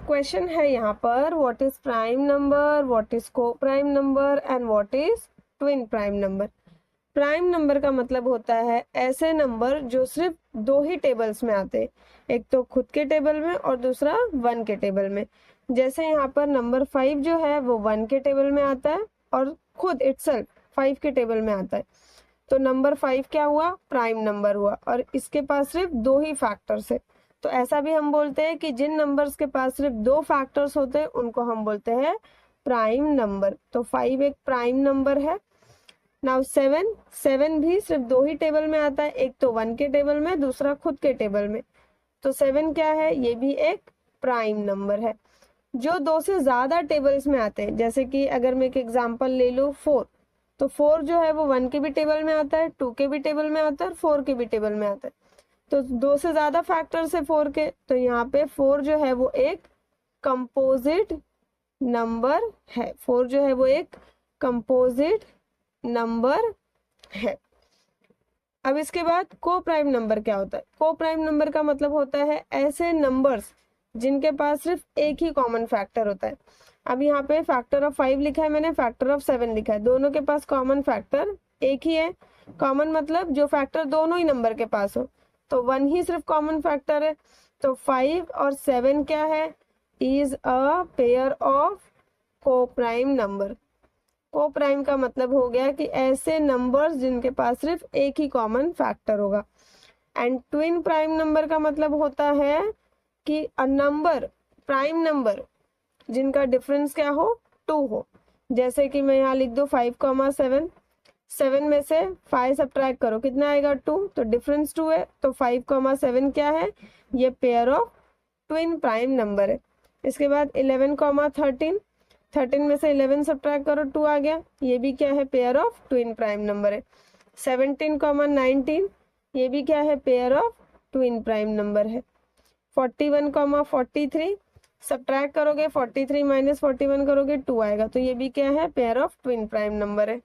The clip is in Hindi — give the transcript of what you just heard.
क्वेश्चन है यहाँ पर, what is prime number, what is coprime number and what is twin prime number. Prime number का मतलब होता है ऐसे नंबर जो सिर्फ दो ही टेबल्स में आते हैं, एक तो खुद के टेबल में और दूसरा 1 के टेबल में। जैसे यहाँ पर नंबर 5 जो है वो 1 के टेबल में आता है और खुद इटसेल्फ 5 के टेबल में आता है, तो नंबर 5 क्या हुआ, प्राइम नंबर हुआ, और इसके पास सिर्फ दो ही फैक्टर्स है। तो ऐसा भी हम बोलते हैं कि जिन नंबर्स के पास सिर्फ दो फैक्टर्स होते हैं उनको हम बोलते हैं प्राइम नंबर। तो 5 एक प्राइम नंबर है। नाउ 7 भी सिर्फ दो ही टेबल में आता है, एक तो 1 के टेबल में, दूसरा खुद के टेबल में। तो 7 क्या है, ये भी एक प्राइम नंबर है। जो दो से ज्यादा टेबल्स में आते हैं, जैसे कि अगर मैं एक एग्जांपल ले लूं 4, तो 4 जो है वो 1 के भी टेबल में आता है, 2 के भी टेबल में आता है और 4 के भी टेबल में आता है। तो दो से ज्यादा फैक्टर्स है 4 के, तो यहाँ पे 4 जो है वो एक कंपोजिट नंबर है। 4 जो है वो एक कंपोजिट नंबर है। अब इसके बाद को प्राइम नंबर क्या होता है। को प्राइम नंबर का मतलब होता है ऐसे नंबर्स जिनके पास सिर्फ एक ही कॉमन फैक्टर होता है। अब यहाँ पे फैक्टर ऑफ 5 लिखा है मैंने, फैक्टर ऑफ 7 लिखा है, दोनों के पास कॉमन फैक्टर एक ही है। कॉमन मतलब जो फैक्टर दोनों ही नंबर के पास हो, तो 1 ही सिर्फ कॉमन फैक्टर है। तो 5 और 7 क्या है, इज अ पेयर ऑफ को प्राइम नंबर। को प्राइम का मतलब हो गया कि ऐसे नंबर्स जिनके पास सिर्फ एक ही कॉमन फैक्टर होगा। एंड ट्विन प्राइम नंबर का मतलब होता है कि अ नंबर, प्राइम नंबर जिनका डिफरेंस क्या हो, 2 हो। जैसे कि मैं यहाँ लिख दूं 5, 7 में से 5 सब्ट्रैक्ट करो, कितना आएगा 2, तो डिफरेंस 2 है। तो 5, 7 क्या है, ये pair of twin prime number है। इसके बाद 11, 13 में से 11 सब्ट्रैक्ट करो, 2 आ गया, ये भी क्या है, pair of twin prime number है। 17, 19 ये भी क्या है, pair of twin prime number है। 41, 43 सब्ट्रैक्ट करोगे, 43 - 41 करोगे 2 आएगा, तो ये भी क्या है, pair of twin prime number है।